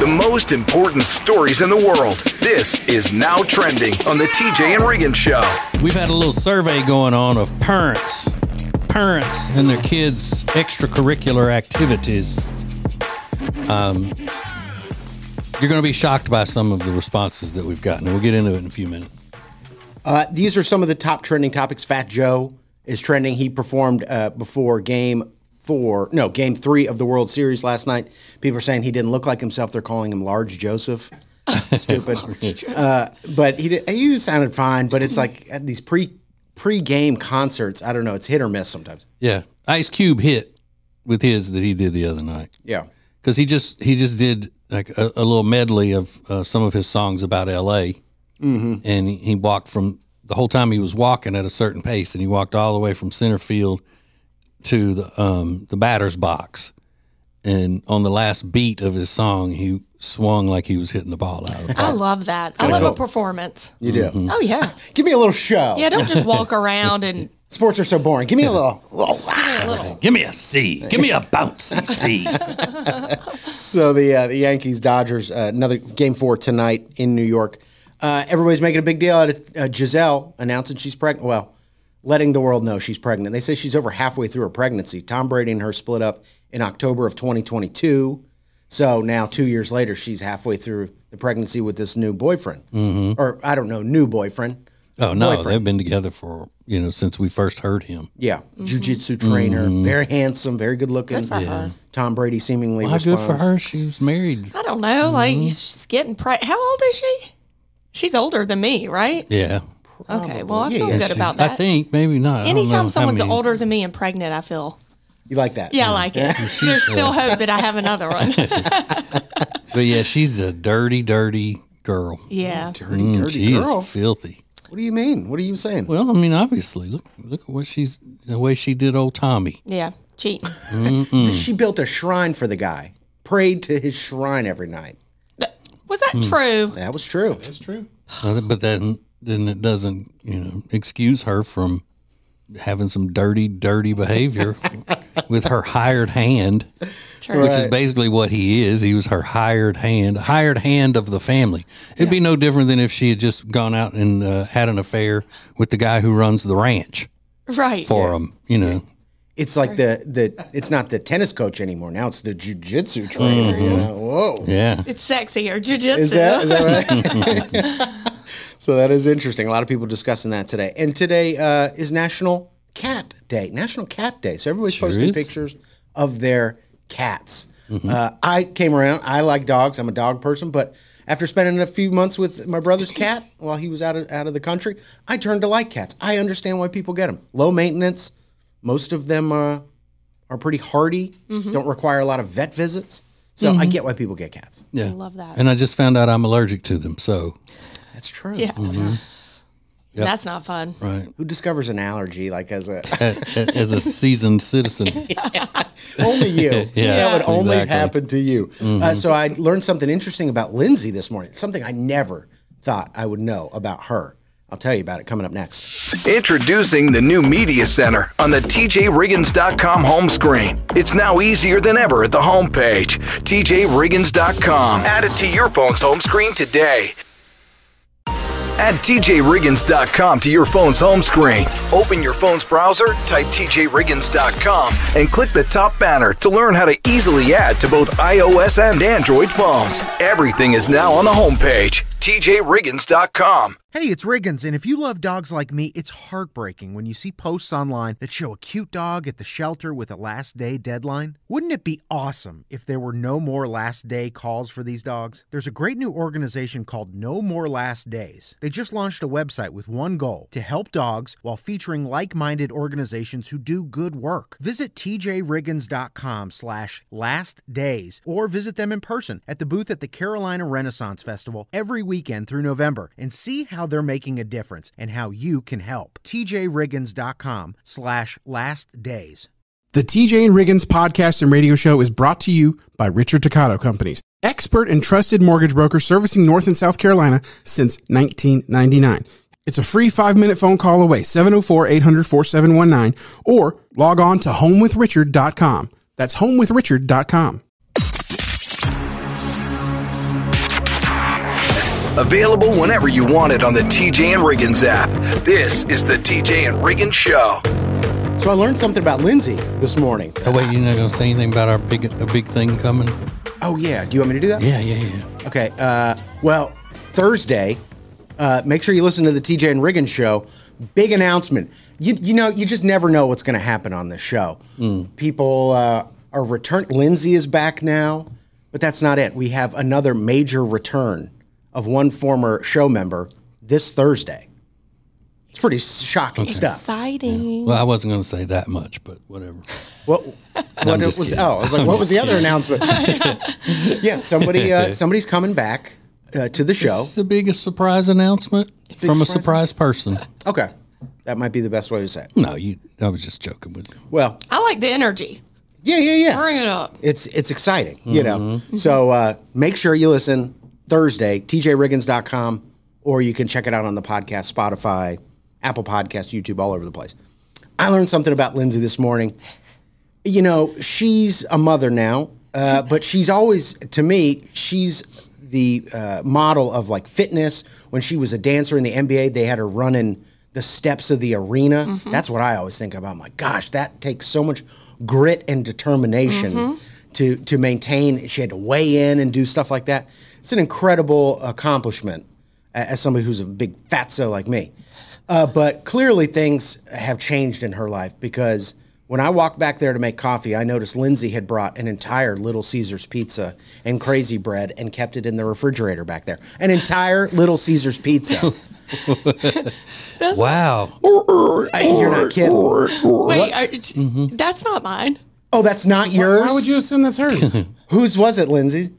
The most important stories in the world. This is Now Trending on the TJ and Riggins Show. We've had a little survey going on of parents and their kids' extracurricular activities. You're going to be shocked by some of the responses that we've gotten. We'll get into it in a few minutes. These are some of the top trending topics. Fat Joe is trending. He performed before Game 3 of the World Series last night. People are saying he didn't look like himself. They're calling him Large Joseph. Stupid. But he sounded fine. But it's like at these pre-game concerts, I don't know. It's hit or miss sometimes. Yeah. Ice Cube hit with his that he did the other night. Yeah. Because he just did like a little medley of some of his songs about L.A. Mm-hmm. And he walked from the whole time he was walking at a certain pace, and he walked all the way from center field to the batter's box. And on the last beat of his song, he swung like he was hitting the ball out of the park. I love that. I love a performance. You do? Mm-hmm. Oh, yeah. Give me a little show. Yeah, don't just walk around and... Sports are so boring. Give me a little Give me a C. Give me a bouncy C. So the Yankees, Dodgers, another Game 4 tonight in New York. Everybody's making a big deal out of Giselle announcing she's pregnant. Well, letting the world know she's pregnant. They say she's over halfway through her pregnancy. Tom Brady and her split up in October of 2022. So now 2 years later, she's halfway through the pregnancy with this new boyfriend. Mm-hmm. Or I don't know, new boyfriend. Oh, no, they've been together for, since we first heard him. Yeah, jiu-jitsu trainer, very handsome, very good looking. Good for her. Tom Brady seemingly Why responds. good for her? She was married. I don't know. Like, she's getting pregnant. How old is she? She's older than me, right? Yeah. Okay, well, I feel good about that. I think, maybe not. Anytime someone's older than me and pregnant, I feel... You like that? Yeah, I like it. There's still hope that I have another one. But yeah, she's a dirty, dirty girl. Yeah. Dirty girl. She is filthy. What do you mean? What are you saying? Well, I mean, obviously, look at what the way she did old Tommy. Yeah, cheating. She built a shrine for the guy. Prayed to his shrine every night. Was that true? That was true. That's true. But then it doesn't, excuse her from having some dirty, dirty behavior with her hired hand, which is basically what he is. He was her hired hand of the family. It'd be no different than if she had just gone out and had an affair with the guy who runs the ranch, right? For him, It's like it's not the tennis coach anymore. Now it's the jiu-jitsu trainer. Whoa. Yeah. It's sexier. Jiu-jitsu. Is that right? So that is interesting. A lot of people discussing that today. And today is National Cat Day. National Cat Day. So everybody's posting pictures of their cats. Mm-hmm. I came around. I like dogs. I'm a dog person. But after spending a few months with my brother's cat while he was out of the country, I turned to like cats. I understand why people get them. Low maintenance. Most of them are pretty hardy. Mm-hmm. Don't require a lot of vet visits. So I get why people get cats. Yeah. I love that. And I just found out I'm allergic to them. So that's true. Yeah. Mm-hmm. Yep. That's not fun. Right. Who discovers an allergy as a seasoned citizen? Only you. Yeah, that would only exactly. happen to you. Mm-hmm. So I learned something interesting about Lindsay this morning. Something I never thought I would know about her. I'll tell you about it coming up next. Introducing the new Media Center on the TJRiggins.com home screen. It's now easier than ever at the homepage. TJRiggins.com. Add it to your phone's home screen today. Add TJRiggins.com to your phone's home screen. Open your phone's browser, type TJRiggins.com, and click the top banner to learn how to easily add to both iOS and Android phones. Everything is now on the homepage. TJRiggins.com. Hey, it's Riggins, and if you love dogs like me, it's heartbreaking when you see posts online that show a cute dog at the shelter with a last day deadline. Wouldn't it be awesome if there were no more last day calls for these dogs? There's a great new organization called No More Last Days. They just launched a website with one goal: to help dogs while featuring like-minded organizations who do good work. Visit tjriggins.com/lastdays or visit them in person at the booth at the Carolina Renaissance Festival every weekend through November and see how they're making a difference and how you can help. tjriggins.com/lastdays. The TJ and Riggins podcast and radio show is brought to you by Richard Toccato Companies, expert and trusted mortgage broker servicing North and South Carolina since 1999. It's a free 5-minute phone call away, 704-800-4719, or log on to homewithrichard.com. That's homewithrichard.com. Available whenever you want it on the TJ and Riggins app. This is the TJ and Riggins Show. So I learned something about Lindsay this morning. Oh, wait, you're not going to say anything about a big thing coming? Oh, yeah. Do you want me to do that? Yeah. Okay. Well, Thursday, make sure you listen to the TJ and Riggins Show. Big announcement. You know, you just never know what's going to happen on this show. People are returning. Lindsay is back now, but that's not it. We have another major return of one former show member this Thursday. It's pretty shocking stuff. Exciting. Yeah. Well, I wasn't going to say that much, but whatever. What it was? kidding. Oh, I was like, what was the other announcement? Yes, somebody's coming back to the show. It's the biggest surprise announcement from a surprise person. Okay, that might be the best way to say it. No, I was just joking with you. Well, I like the energy. Yeah. Bring it up. It's exciting, you know. So make sure you listen Thursday, tjriggins.com, or you can check it out on the podcast, Spotify, Apple Podcasts, YouTube, all over the place. I learned something about Lindsay this morning. You know, she's a mother now, but she's always, to me, she's the model of like fitness. When she was a dancer in the NBA, they had her running the steps of the arena. That's what I always think about. I'm like, gosh, that takes so much grit and determination to maintain. She had to weigh in and do stuff like that. It's an incredible accomplishment as somebody who's a big fatso like me. But clearly things have changed in her life, because when I walked back there to make coffee, I noticed Lindsay had brought an entire Little Caesars pizza and crazy bread and kept it in the refrigerator back there. An entire Little Caesars pizza. Wow. You're not kidding. Wait, that's not mine. Oh, that's not yours? Why would you assume that's hers? Whose was it, Lindsay?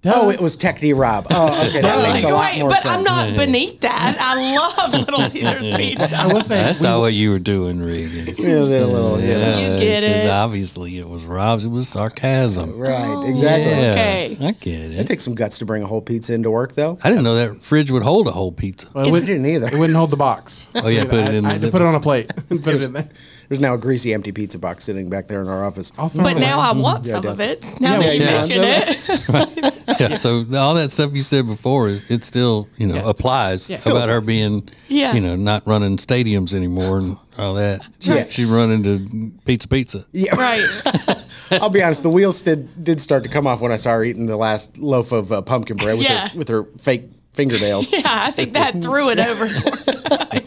Oh, it was Tech D Rob. Oh, okay, that makes a lot more but sense. I'm not beneath that. I love Little Caesars pizza. I will say That's not what you were doing, Riggins. You get it. Because obviously it was Rob's. It was sarcasm. Right, exactly. Yeah, Okay. I get It it. takes some guts to bring a whole pizza into work, though. I didn't know that fridge would hold a whole pizza. Well, I didn't either. It wouldn't hold the box. Oh, yeah, put it in I the had to zipper. put it on a plate and put it in there. There's now a greasy empty pizza box sitting back there in our office. I'll throw But it now away. I want some of it. Now that you yeah. mention it. Yeah, so all that stuff you said before, it still, applies about her being, Yeah. not running stadiums anymore and all that. Yeah. She running to pizza. Yeah, Right. I'll be honest. The wheels did start to come off when I saw her eating the last loaf of pumpkin bread with her fake fingernails. Yeah, I think that threw it over.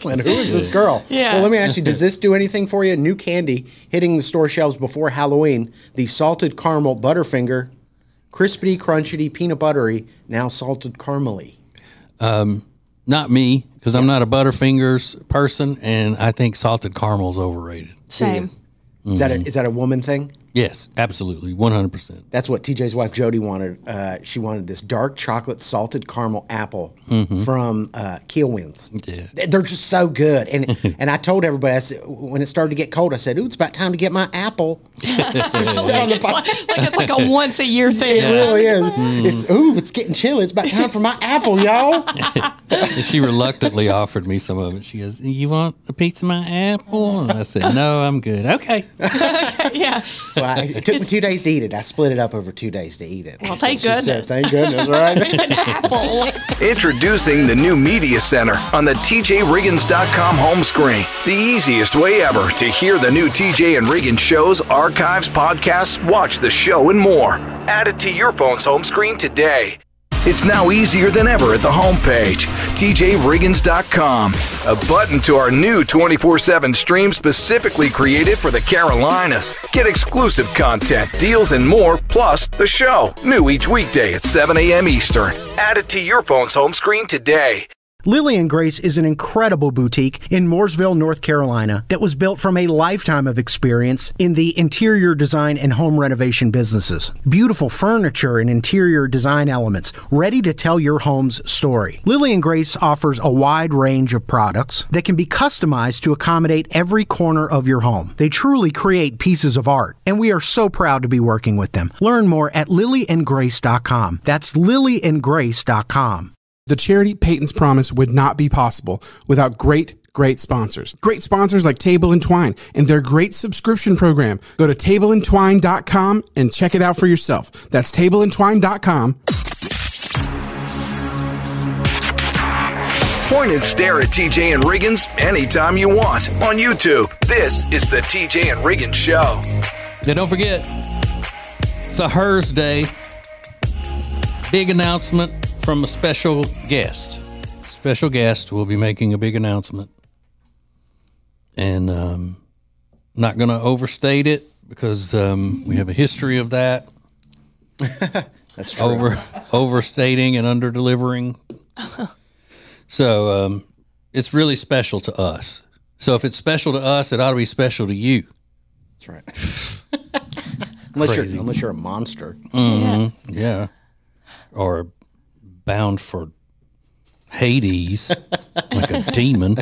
And who is this girl? Yeah. Well, let me ask you, does this do anything for you? New candy hitting the store shelves before Halloween. The salted caramel Butterfinger. Crispity, crunchity, peanut buttery, now salted caramely. Not me, because I'm not a Butterfingers person, and I think salted caramel is overrated. Same. Is that a woman thing? Yes, absolutely, 100%. That's what TJ's wife Jody wanted. She wanted this dark chocolate salted caramel apple from Keelwins. Yeah. They're just so good. And I told everybody, I said, when it started to get cold, I said, "Ooh, it's about time to get my apple." It's like a once a year thing. It really is. It's getting chilly. It's about time for my apple, y'all. And she reluctantly offered me some of it. She goes, "You want a piece of my apple?" And I said, "No, I'm good." Okay. Yeah. Well, it took me 2 days to eat it. I split it up over 2 days to eat it. Well, thank She said, goodness. thank goodness, right? An apple. Introducing the new Media Center on the TJRiggins.com home screen. The easiest way ever to hear the new TJ and Riggins shows, archives, podcasts, watch the show, and more. Add it to your phone's home screen today. It's now easier than ever at the homepage, TJRiggins.com. A button to our new 24/7 stream specifically created for the Carolinas. Get exclusive content, deals, and more, plus the show. New each weekday at 7 a.m. Eastern. Add it to your phone's home screen today. Lily & Grace is an incredible boutique in Mooresville, North Carolina that was built from a lifetime of experience in the interior design and home renovation businesses. Beautiful furniture and interior design elements ready to tell your home's story. Lily & Grace offers a wide range of products that can be customized to accommodate every corner of your home. They truly create pieces of art, and we are so proud to be working with them. Learn more at lilyandgrace.com. That's lilyandgrace.com. The charity Peyton's Promise would not be possible without great sponsors. Great sponsors like Table and Twine and their great subscription program. Go to tableandtwine.com and check it out for yourself. That's tableandtwine.com. Point and stare at TJ and Riggins anytime you want on YouTube. This is the TJ and Riggins Show. Yeah, don't forget, Thursday, big announcement from a special guest. Special guest will be making a big announcement. And not going to overstate it because we have a history of that. That's true. Overstating and under-delivering. So it's really special to us. So if it's special to us, it ought to be special to you. That's right. unless you're a monster. Mm-hmm. Yeah. Or bound for Hades like a demon.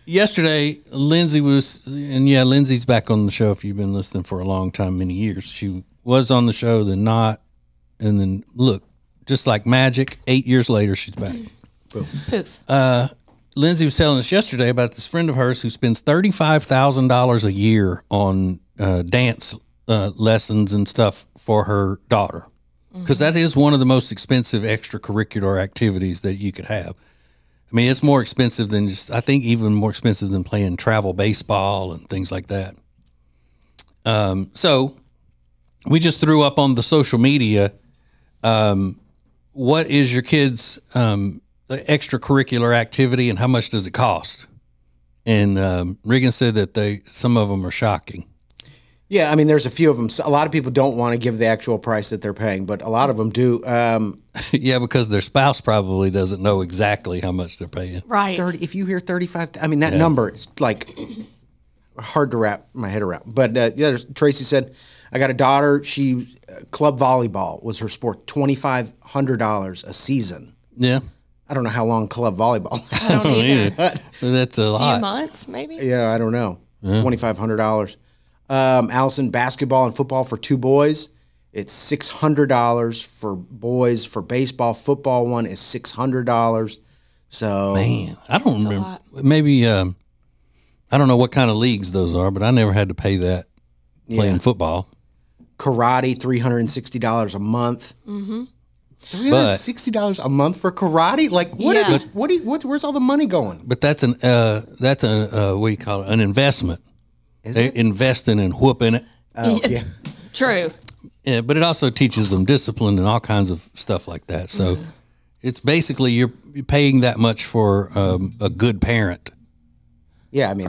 Yesterday, Lindsay Lindsay's back on the show if you've been listening for a long time, many years. She was on the show, then not, and then look, just like magic, 8 years later, she's back. Boom. Poof. Lindsay was telling us yesterday about this friend of hers who spends $35,000 a year on dance lessons and stuff for her daughter. Because that is one of the most expensive extracurricular activities that you could have. I mean, it's more expensive than I think even more expensive than playing travel baseball and things like that. So we just threw up on the social media. What is your kid's extracurricular activity and how much does it cost? And Riggins said that some of them are shocking. Yeah, I mean, there's a few of them. A lot of people don't want to give the actual price that they're paying, but a lot of them do. Yeah, because their spouse probably doesn't know exactly how much they're paying. Right. 30. If you hear 35, I mean, that number is like hard to wrap my head around. But Tracy said, I got a daughter. Club volleyball was her sport. $2,500 a season. Yeah. I don't know how long club volleyball. I don't either. That's a lot. A few months, maybe. Yeah, I don't know. $2,500. Allison, basketball and football for two boys. It's $600 for boys. For baseball, football one is $600. So man, I don't remember. Maybe I don't know what kind of leagues those are, but I never had to pay that playing football. Karate, $360 a month. Mm-hmm. $360 a month for karate? Like what? Yeah. Where's all the money going? But that's what do you call it? An investment. They're investing and whooping it. Oh, yeah. True. Yeah, but it also teaches them discipline and all kinds of stuff like that. So it's basically you're paying that much for a good parent. Yeah, I mean,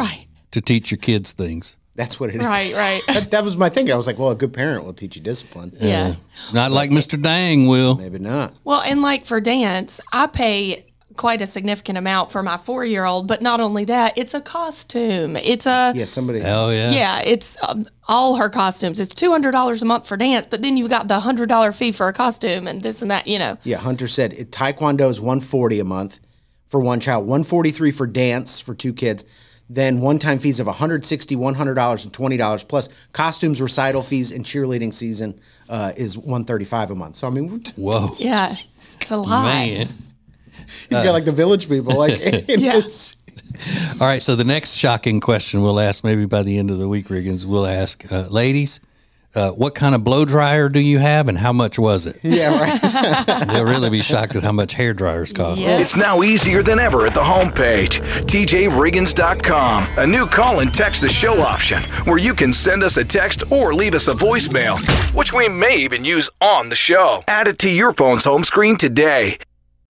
to teach your kids things. That's what it is. Right. That was my thing. I was like, well, a good parent will teach you discipline. Yeah. Not like Mr. Dang will. Maybe not. Well, and like for dance, I pay quite a significant amount for my 4-year-old, but not only that, it's a costume. It's a somebody. Oh yeah, yeah. It's all her costumes. It's $200 a month for dance, but then you've got the $100 fee for a costume and this and that. Yeah, Hunter said Taekwondo is $140 a month for one child, $143 for dance for two kids, then one-time fees of $160, $100, and $20 plus costumes, recital fees, and cheerleading season is $135 a month. So I mean, whoa, yeah, it's a lot, man. He's got like the village people, like All right, so the next shocking question we'll ask, maybe by the end of the week, Riggins, we'll ask, ladies, what kind of blow dryer do you have, and how much was it? Yeah, right. They'll really be shocked at how much hair dryers cost. Yeah. It's now easier than ever at the homepage, tjriggins.com. A new call and text the show option where you can send us a text or leave us a voicemail, which we may even use on the show. Add it to your phone's home screen today.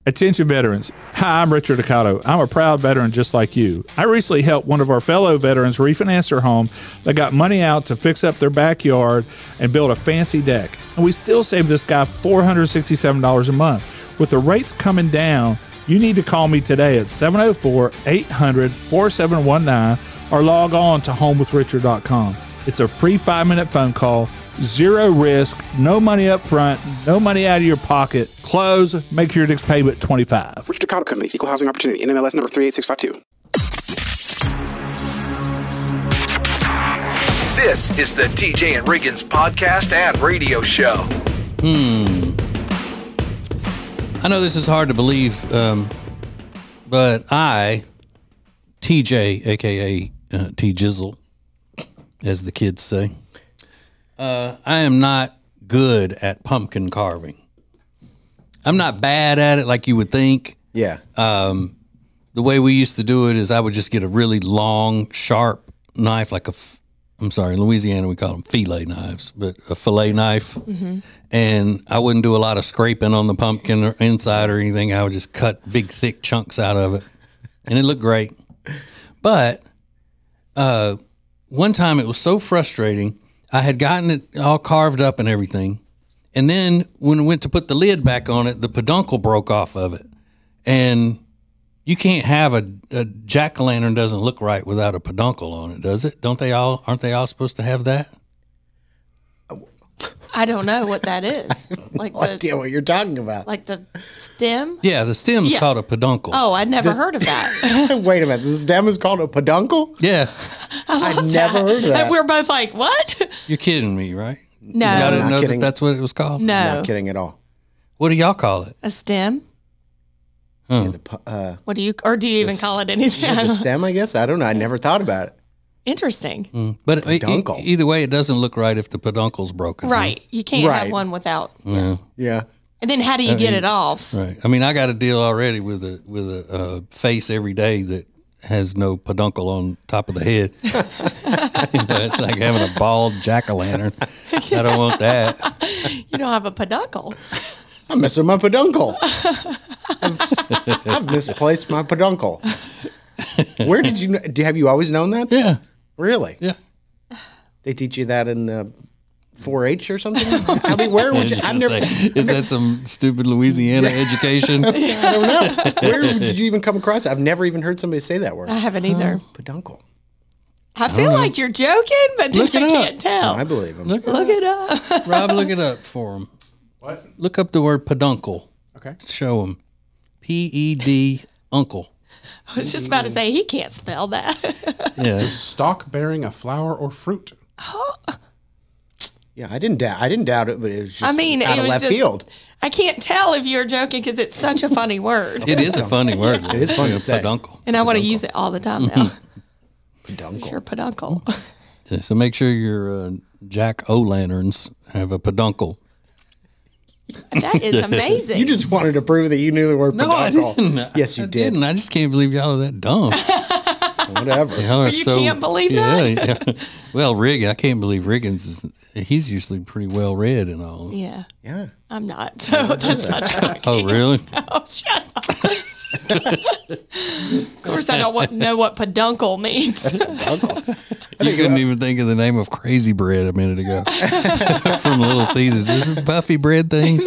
Attention veterans. Hi, I'm Richard Accato. I'm a proud veteran just like you. I recently helped one of our fellow veterans refinance their home. They got money out to fix up their backyard and build a fancy deck. And we still saved this guy $467 a month. With the rates coming down, you need to call me today at 704-800-4719 or log on to homewithrichard.com. It's a free 5-minute phone call. Zero risk, no money up front, no money out of your pocket. Close, make sure your next payment $25. Richard Takata Companies, Equal Housing Opportunity, NMLS number 38652. This is the TJ and Riggins podcast and radio show. I know this is hard to believe, but I, TJ, a.k.a. T-Jizzle, as the kids say, I am not good at pumpkin carving. I'm not bad at it like you would think. Yeah. The way we used to do it is I would just get a really long, sharp knife, like I'm sorry, in Louisiana we call them filet knives, but a fillet knife. And I wouldn't do a lot of scraping on the pumpkin or inside or anything. I would just cut big, thick chunks out of it. And it looked great. But one time it was so frustrating. I had gotten it all carved up and everything. And then when I went to put the lid back on it, the peduncle broke off of it. And you can't have a jack-o'-lantern doesn't look right without a peduncle on it, does it? Aren't they all supposed to have that? I don't know what that is. Like No idea what you're talking about. Like the stem? Yeah, the stem's called a peduncle. Oh, I'd never heard of that. Wait a minute. The stem is called a peduncle? Yeah. I've never heard of that. And we're both like, what? You're kidding me, right? No. Y'all didn't not know kidding. that's what it was called? No. Not kidding at all. What do y'all call it? A stem? Yeah, What do you, or do you even call it anything? the stem, I guess? I don't know. I never thought about it. Interesting. But Peduncle. either way, it doesn't look right if the peduncle's broken. Right. You can't Right. have one without. Yeah. Yeah. And then how do you get it off? Right. I mean, I got a deal already with a face every day that has no peduncle on top of the head. It's like having a bald jack-o'-lantern. I don't want that. You don't have a peduncle. I'm missing my peduncle. I've misplaced my peduncle. Where did you have you always known that? Yeah. Really? Yeah. They teach you that in 4-H or something? I mean, where would you? I've never. Is that some stupid Louisiana education? I don't know. Where did you even come across it? I've never even heard somebody say that word. I haven't either. Peduncle. I feel like you're joking, but then Look I it up. can't tell. I believe him. Look it up. Rob, look it up for him. What? Look up the word peduncle. Okay. Show him. P-E-D uncle. I was just about to say he can't spell that. Yeah. Stalk bearing a flower or fruit. Yeah, I didn't doubt it, but it was just I mean, out it of was left just, field. I can't tell if you're joking because it's such a funny word, It is a funny word. It is fun to say. Peduncle. and I want to use it all the time now. Peduncle. Your peduncle. So make sure your jack-o'-lanterns have a peduncle. That is amazing. You just wanted to prove that you knew the word peduncle. Yes, you I did. didn't. I just can't believe y'all are that dumb. Whatever. Y'all are You can't believe that? Yeah. Well, I can't believe Riggins he's usually pretty well read and all. Yeah, Yeah. I'm not. So that's not true. Oh, really? Oh, shut up. Of course, I don't know what peduncle means. You couldn't even think of the name of Crazy Bread a minute ago from Little Caesars. Is it puffy bread things?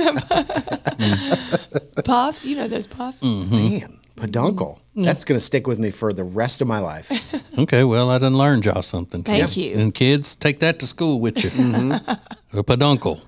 Puffs, you know those puffs. Man, peduncle. That's going to stick with me for the rest of my life. Okay, well, I done learned y'all something. Thank you. And kids, take that to school with you. A peduncle.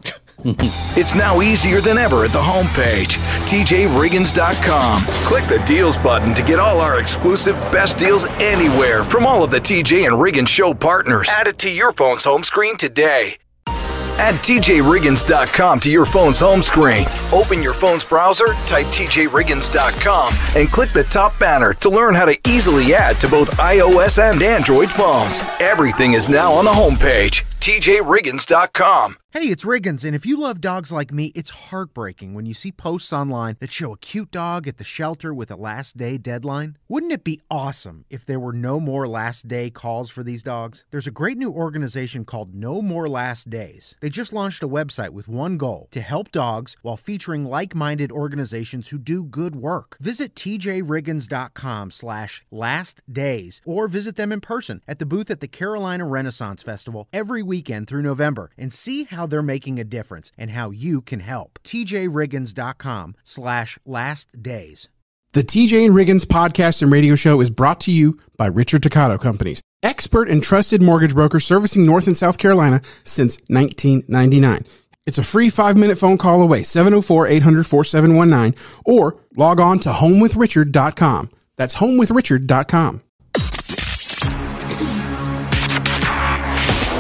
It's now easier than ever at the homepage, TJRiggins.com. Click the deals button to get all our exclusive best deals anywhere from all of the TJ and Riggins show partners. Add it to your phone's home screen today. Add TJRiggins.com to your phone's home screen. Open your phone's browser, type TJRiggins.com, and click the top banner to learn how to easily add to both iOS and Android phones. Everything is now on the homepage, TJRiggins.com. Hey, it's Riggins, and if you love dogs like me, it's heartbreaking when you see posts online that show a cute dog at the shelter with a last day deadline. Wouldn't it be awesome if there were no more last day calls for these dogs? There's a great new organization called No More Last Days. They just launched a website with one goal: to help dogs while featuring like-minded organizations who do good work. Visit tjriggins.com/lastdays or visit them in person at the booth at the Carolina Renaissance Festival every weekend through November and see how they're making a difference and how you can help. tjriggins.com/lastdays. The TJ and Riggins podcast and radio show is brought to you by Richard Toccato Companies, expert and trusted mortgage broker servicing North and South Carolina since 1999. It's a free 5-minute phone call away, 704-800-4719, or log on to homewithrichard.com. That's homewithrichard.com.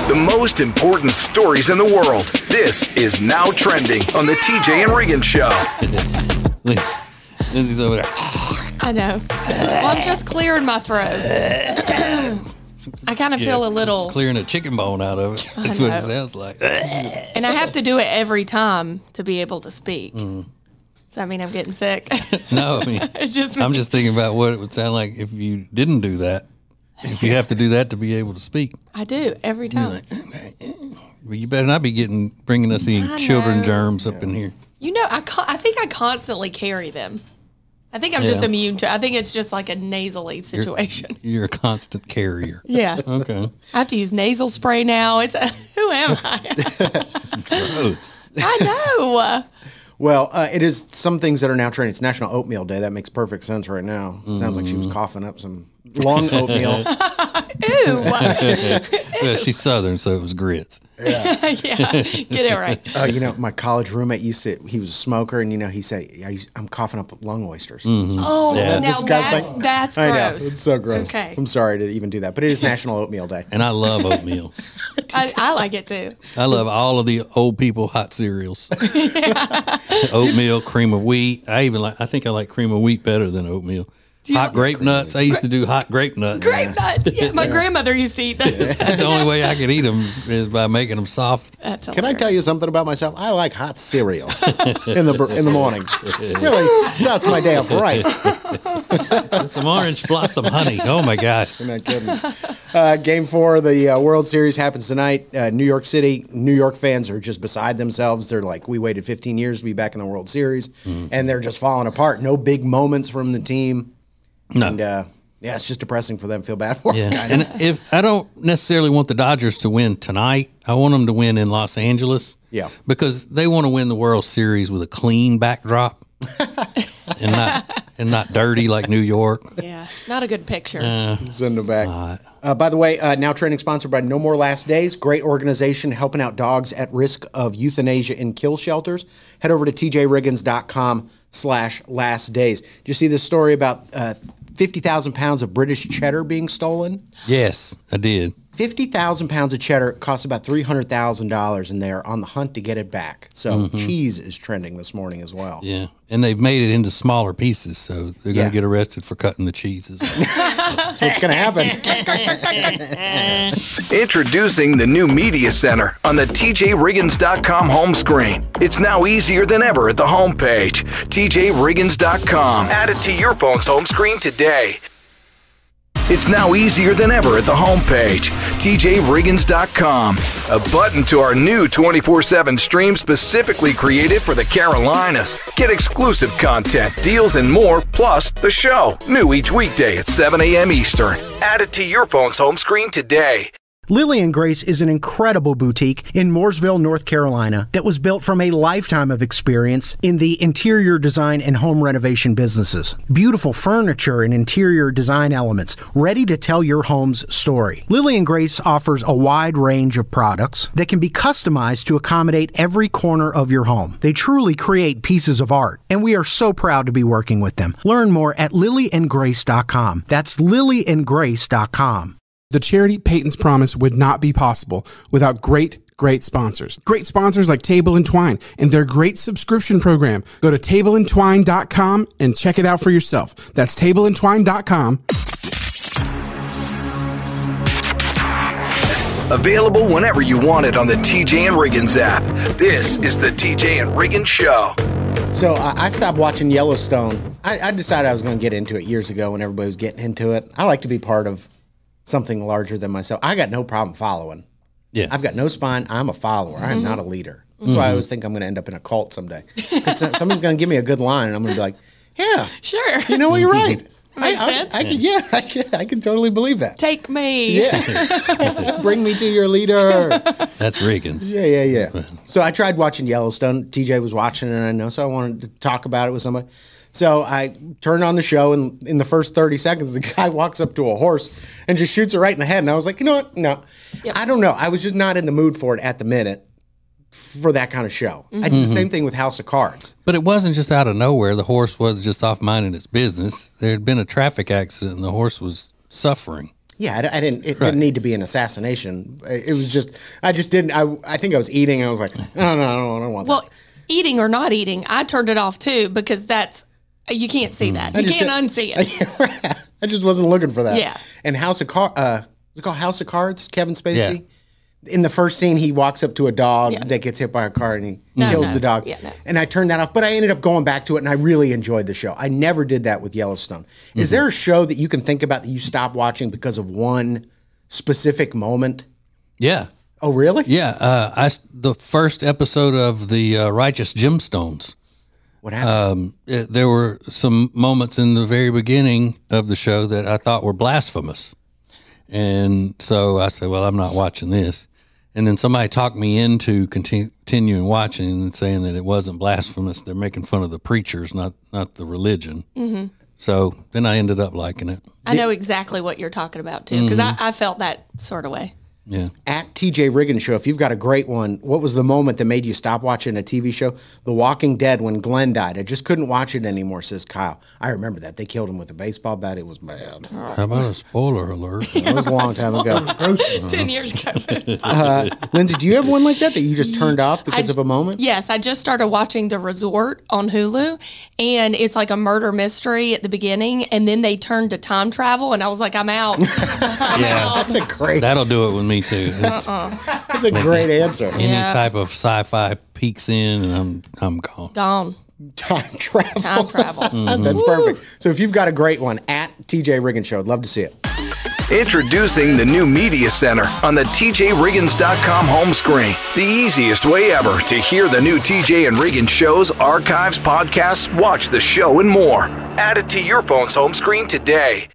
The most important stories in the world. This is Now Trending on the TJ and Riggins Show. Lindsay's over there. I know. Well, I'm just clearing my throat. I kind of feel a little, Clearing a chicken bone out of it. That's what it sounds like. and I have to do it every time to be able to speak. Does that mean I'm getting sick? No, I mean, I'm just thinking about what it would sound like if you didn't do that. If you have to do that to be able to speak. I do every time. Well, you better not be bringing us any children germs up in here. You know, I think I constantly carry them. I think I'm just immune to. I think it's just like a nasally situation. You're a constant carrier. Yeah. Okay. I have to use nasal spray now. Who am I? Gross. I know. Well, it is some things that are now trending. It's National Oatmeal Day. That makes perfect sense right now. Sounds like she was coughing up some long oatmeal. Ew. Well, she's Southern, so it was grits. Yeah, get it right. You know, my college roommate he was a smoker, and, you know, he said, I'm coughing up lung oysters. Oh, now that's gross. I know. It's so gross. Okay. I'm sorry to even do that, but it is National Oatmeal Day. And I love oatmeal. I like it too. I love all of the old people hot cereals. Oatmeal, cream of wheat. I think I like cream of wheat better than oatmeal. Hot grape nuts. I used to do hot grape nuts. Grape nuts. Yeah, my grandmother used to eat those. That's the only way I could eat them is by making them soft. That's hilarious. Can I tell you something about myself? I like hot cereal in the morning. Really starts my day off right. Some orange blossom honey. Oh my God. I'm not kidding. Game 4 of the World Series happens tonight. New York City. New York fans are just beside themselves. They're like, we waited 15 years to be back in the World Series, and they're just falling apart. No big moments from the team. No. And, it's just depressing for them. Feel bad for them. Yeah. And if I don't necessarily want the Dodgers to win tonight, I want them to win in Los Angeles. Yeah. Because they want to win the World Series with a clean backdrop and not dirty like New York. Yeah. Not a good picture. Send them back. By the way, now training sponsored by No More Last Days. Great organization helping out dogs at risk of euthanasia in kill shelters. Head over to tjriggins.com/last days. Did you see this story about 50,000 pounds of British cheddar being stolen? Yes, I did. 50,000 pounds of cheddar costs about $300,000, and they are on the hunt to get it back. So cheese is trending this morning as well. Yeah, and they've made it into smaller pieces, so they're going to get arrested for cutting the cheese as well. So it's going to happen. Introducing the new Media Center on the TJRiggins.com home screen. It's now easier than ever at the home page. TJRiggins.com. Add it to your phone's home screen today. It's now easier than ever at the homepage, TJRiggins.com. A button to our new 24/7 stream specifically created for the Carolinas. Get exclusive content, deals, and more, plus the show. New each weekday at 7 a.m. Eastern. Add it to your phone's home screen today. Lily and Grace is an incredible boutique in Mooresville, North Carolina that was built from a lifetime of experience in the interior design and home renovation businesses. Beautiful furniture and interior design elements ready to tell your home's story. Lily and Grace offers a wide range of products that can be customized to accommodate every corner of your home. They truly create pieces of art, and we are so proud to be working with them. Learn more at lilyandgrace.com. That's lilyandgrace.com. The charity Peyton's Promise would not be possible without great sponsors. Great sponsors like Table and Twine and their great subscription program. Go to tableandtwine.com and check it out for yourself. That's tableandtwine.com. Available whenever you want it on the TJ and Riggins app. This is the TJ and Riggins Show. So I stopped watching Yellowstone. I decided I was going to get into it years ago when everybody was getting into it. I like to be part of something larger than myself. I got no problem following. Yeah. I've got no spine. I'm a follower. I'm not a leader. That's why I always think I'm going to end up in a cult someday. Because somebody's going to give me a good line, and I'm going to be like, yeah. Sure. You know what? You're right. Makes sense. I can totally believe that. Take me. Yeah. Bring me to your leader. That's Riggins. Yeah. So I tried watching Yellowstone. TJ was watching it, and I know, so I wanted to talk about it with somebody. So I turned on the show, and in the first 30 seconds, the guy walks up to a horse and just shoots it right in the head. And I was like, you know what? No. Yep. I don't know. I was just not in the mood for it at the minute for that kind of show. I did the same thing with House of Cards. But it wasn't just out of nowhere. The horse was just off minding its business. There had been a traffic accident, and the horse was suffering. Yeah, I didn't. It didn't need to be an assassination. It was just. I just didn't. I think I was eating. And I was like, no, I don't want that. Well, eating or not eating, I turned it off too because you can't see that. You can't unsee it. I just wasn't looking for that. Yeah. And House of Cards. Is it called House of Cards? Kevin Spacey. Yeah. In the first scene, he walks up to a dog that gets hit by a car and he kills the dog. Yeah, no. And I turned that off, but I ended up going back to it and I really enjoyed the show. I never did that with Yellowstone. Is there a show that you can think about that you stopped watching because of one specific moment? Yeah. Oh, really? Yeah. The first episode of the Righteous Gemstones. What happened? There were some moments in the very beginning of the show that I thought were blasphemous. And so I said, well, I'm not watching this. And then somebody talked me into continuing watching and saying that it wasn't blasphemous. They're making fun of the preachers, not the religion. Mm-hmm. So then I ended up liking it. I know exactly what you're talking about, too, because I felt that sort of way. Yeah. At TJ Riggins Show, if you've got a great one, what was the moment that made you stop watching a TV show? The Walking Dead, when Glenn died. I just couldn't watch it anymore, says Kyle. I remember that. They killed him with a baseball bat. It was bad. How about a spoiler alert? That was a long time ago. 10 years ago. Lindsay, do you have one like that you just turned off because of a moment? Yes, I just started watching The Resort on Hulu, and it's like a murder mystery at the beginning, and then they turned to time travel, and I was like, I'm out. That's a great. That'll do it with me too. That's a great answer. Any type of sci-fi peeks in, and I'm gone. Gone. Time travel. Time travel. That's perfect. So if you've got a great one, at TJ Riggins Show, I'd love to see it. Introducing the new Media Center on the TJRiggins.com home screen. The easiest way ever to hear the new TJ and Riggins shows, archives, podcasts, watch the show, and more. Add it to your phone's home screen today.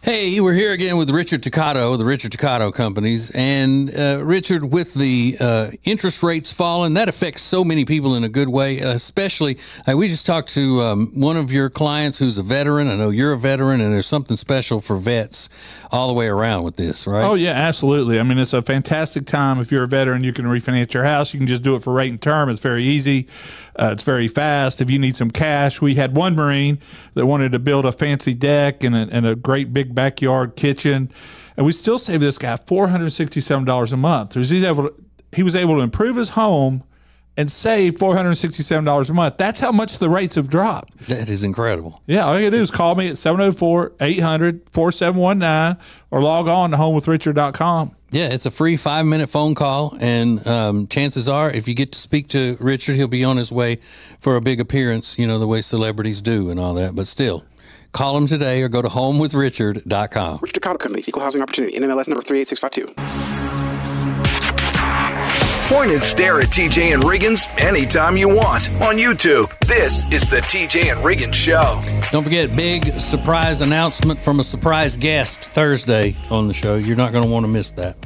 Hey, we're here again with Richard Toccato, the Richard Toccato Companies. And Richard, with the interest rates falling, that affects so many people in a good way, especially, we just talked to one of your clients who's a veteran. I know you're a veteran, and there's something special for vets all the way around with this, right? Oh, yeah, absolutely. I mean, it's a fantastic time. If you're a veteran, you can refinance your house. You can just do it for rate and term. It's very easy. It's very fast. If you need some cash, we had one Marine that wanted to build a fancy deck and a great big backyard kitchen, and we still saved this guy $467 a month. He was able to improve his home and save $467 a month. That's how much the rates have dropped. That is incredible. Yeah, all you gotta do is call me at 704-800-4719 or log on to homewithrichard.com. Yeah, it's a free 5-minute phone call, and chances are, if you get to speak to Richard, he'll be on his way for a big appearance, you know, the way celebrities do and all that. But still, call him today or go to homewithrichard.com. Richard Toccato Companies, Equal Housing Opportunity, NMLS number 38652. Point and stare at TJ and Riggins anytime you want on YouTube. This is the TJ and Riggins Show. Don't forget, big surprise announcement from a surprise guest Thursday on the show. You're not going to want to miss that.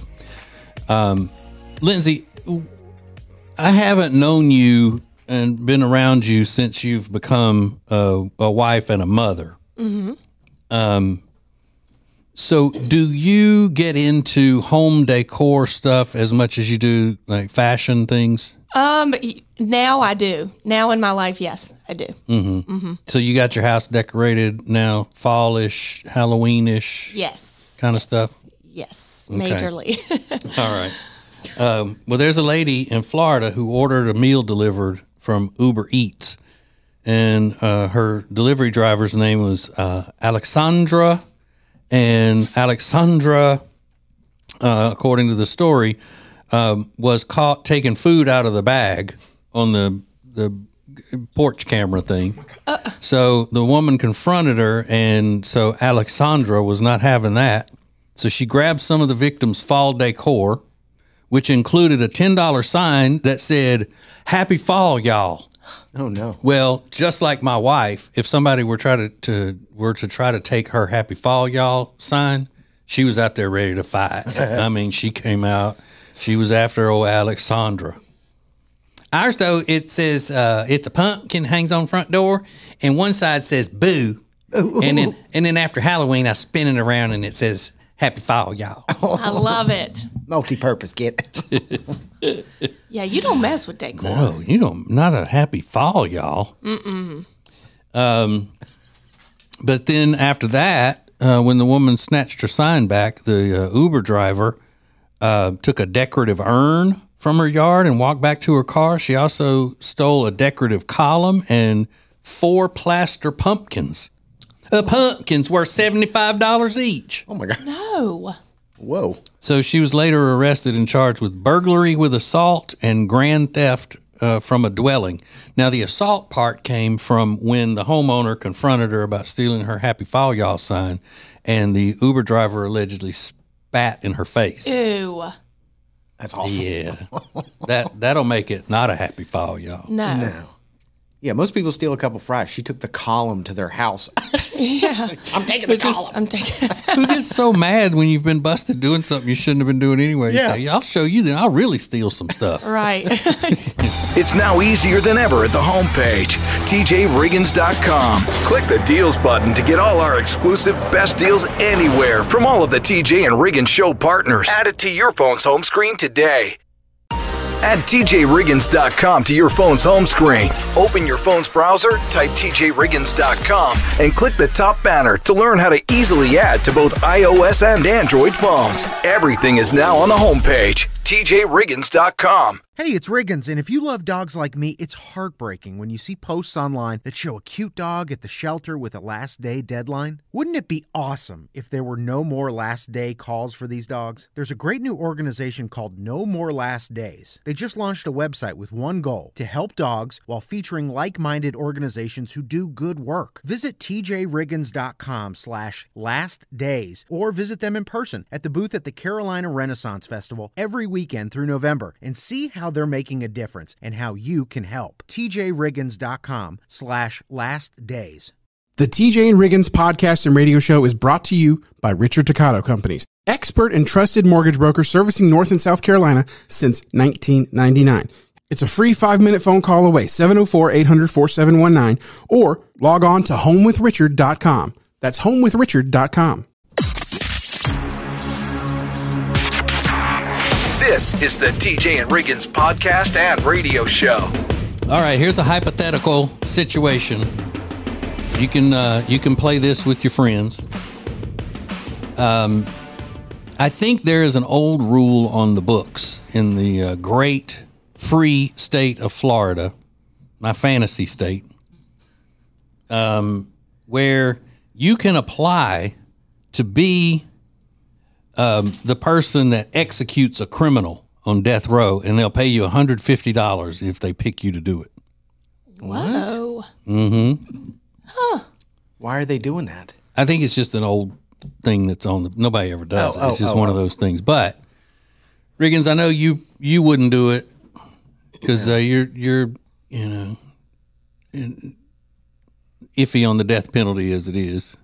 Lindsay, I haven't known you and been around you since you've become a wife and a mother. Mm-hmm. So do you get into home decor stuff as much as you do like fashion things? Now I do. Now in my life, yes, I do. Mm-hmm. Mm-hmm. So you got your house decorated now, fallish, Halloweenish, yes, kind of stuff? Yes, Okay. majorly. All right. Well, there's a lady in Florida who ordered a meal delivered from Uber Eats, and her delivery driver's name was Alexandra. And Alexandra, according to the story, was caught taking food out of the bag on the porch camera thing. So the woman confronted her, and so Alexandra was not having that. So she grabbed some of the victim's fall decor, which included a $10 sign that said, "Happy Fall, y'all." Oh no! Well, just like my wife, if somebody were try to take her "Happy Fall, y'all" sign, she was out there ready to fight. I mean, she came out. She was after old Alexandra. Ours, though, it says it's a pumpkin hangs on front door, and one side says "boo," and then after Halloween, I spin it around and it says "Happy Fall, y'all." I love it. Multi-purpose kit. Yeah, you don't mess with decor. No, you don't. Not a happy fall, y'all. Mm-mm. But then after that, when the woman snatched her sign back, the Uber driver took a decorative urn from her yard and walked back to her car. She also stole a decorative column and 4 plaster pumpkins. Pumpkins worth $75 each. Oh my God! No. Whoa. So she was later arrested and charged with burglary with assault and grand theft from a dwelling. Now, the assault part came from when the homeowner confronted her about stealing her Happy Fall Y'all sign, and the Uber driver allegedly spat in her face. Ew. That's awful. Yeah. That'll make it not a Happy Fall Y'all. No. Yeah, most people steal a couple fries. She took the column to their house. Yeah. I'm taking the column. I'm taking. Who gets so mad when you've been busted doing something you shouldn't have been doing anyway? You Yeah. say, I'll show you, then I'll really steal some stuff. Right. It's now easier than ever at the homepage, TJRiggins.com. Click the deals button to get all our exclusive best deals anywhere from all of the TJ and Riggins show partners. Add it to your phone's home screen today. Add TJRiggins.com to your phone's home screen. Open your phone's browser, type TJRiggins.com, and click the top banner to learn how to easily add to both iOS and Android phones. Everything is now on the homepage, TJRiggins.com. Hey, it's Riggins, and if you love dogs like me, it's heartbreaking when you see posts online that show a cute dog at the shelter with a last day deadline. Wouldn't it be awesome if there were no more last day calls for these dogs? There's a great new organization called No More Last Days. They just launched a website with one goal: to help dogs while featuring like-minded organizations who do good work. Visit tjriggins.com/lastdays or visit them in person at the booth at the Carolina Renaissance Festival every weekend through November and see how they're making a difference and how you can help. tjriggins.com/lastdays. The TJ and Riggins podcast and radio show is brought to you by Richard Toccato Companies, expert and trusted mortgage broker servicing North and South Carolina since 1999. It's a free 5-minute phone call away, 704-800-4719, or log on to homewithrichard.com. That's homewithrichard.com. This is the TJ and Riggins podcast and radio show. All right, here's a hypothetical situation. You can play this with your friends. I think there is an old rule on the books in the great free state of Florida, my fantasy state, where you can apply to be the person that executes a criminal on death row, and they'll pay you $150 if they pick you to do it. Whoa. Mm-hmm. Huh. Why are they doing that? I think it's just an old thing that's on the. Nobody ever does it. It's just one of those things. But Riggins, I know you wouldn't do it because you're iffy on the death penalty as it is.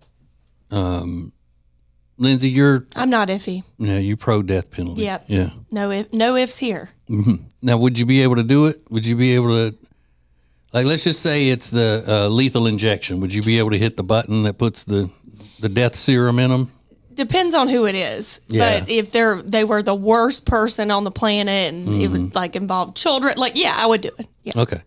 Lindsay, I'm not iffy. Yeah, you pro death penalty. Yep. Yeah. No ifs here. Mm-hmm. Now, would you be able to do it? Would you be able to, like, let's just say it's the lethal injection. Would you be able to hit the button that puts the death serum in them? Depends on who it is. Yeah. But if they were the worst person on the planet and it would like involve children, like, yeah, I would do it. Yeah. Okay.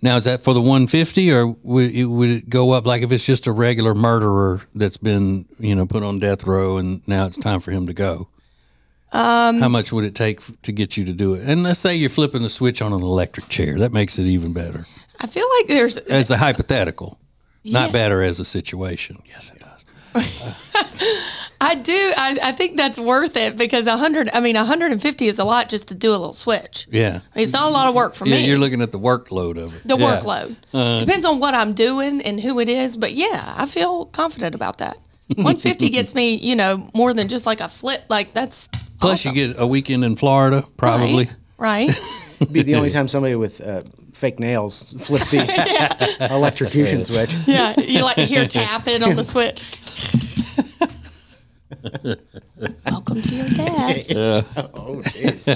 Now, is that for the 150, or would it go up like if it's just a regular murderer that's been, put on death row and now it's time for him to go? How much would it take to get you to do it? And let's say you're flipping the switch on an electric chair. That makes it even better. I feel like there's... As a hypothetical, not better as a situation. Yes, it does. I do. I think that's worth it because 150 is a lot just to do a little switch. Yeah. It's not a lot of work for me. You're looking at the workload of it. The workload. Depends on what I'm doing and who it is. But yeah, I feel confident about that. 150 gets me, more than just like a flip. Like that's Plus awesome. you get a weekend in Florida, probably. Right. It'd be the only time somebody with fake nails flip the electrocution switch. Yeah. You like hear tapping on the switch. Welcome to your dad. Oh, jeez.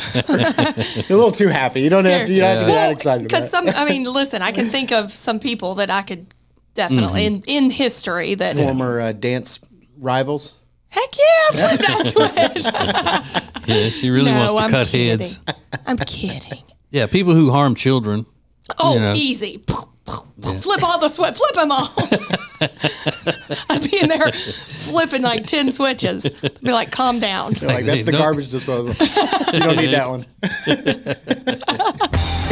You're a little too happy. You don't have to be that excited about it. Because listen, I can think of some people that I could definitely in history that Former dance rivals. Heck yeah, flip that switch. Yeah, she really wants to cut heads. I'm kidding. Yeah, people who harm children. Oh, easy. Flip all the switch. Flip them all. I'd be in there flipping like 10 switches. Be like, calm down. So like, that's the garbage disposal. You don't need that one.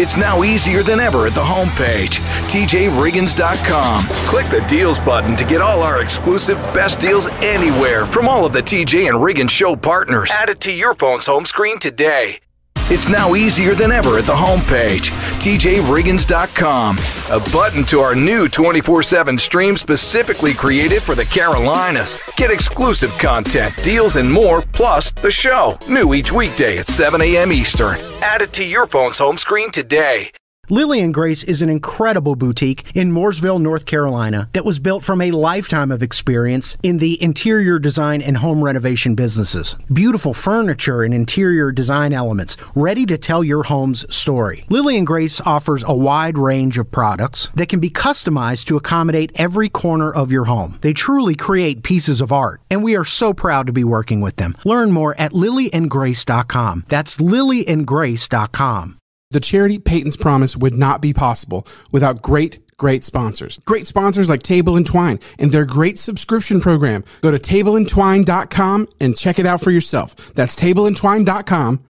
It's now easier than ever at the homepage, TJRiggins.com. Click the deals button to get all our exclusive best deals anywhere from all of the TJ and Riggins show partners. Add it to your phone's home screen today. It's now easier than ever at the homepage, TJRiggins.com. A button to our new 24/7 stream specifically created for the Carolinas. Get exclusive content, deals, and more, plus the show. New each weekday at 7 a.m. Eastern. Add it to your phone's home screen today. Lily and Grace is an incredible boutique in Mooresville, North Carolina that was built from a lifetime of experience in the interior design and home renovation businesses. Beautiful furniture and interior design elements ready to tell your home's story. Lily and Grace offers a wide range of products that can be customized to accommodate every corner of your home. They truly create pieces of art, and we are so proud to be working with them. Learn more at lilyandgrace.com. That's lilyandgrace.com. The charity Peyton's Promise would not be possible without great sponsors. Great sponsors like Table and Twine and their great subscription program. Go to tableandtwine.com and check it out for yourself. That's tableandtwine.com.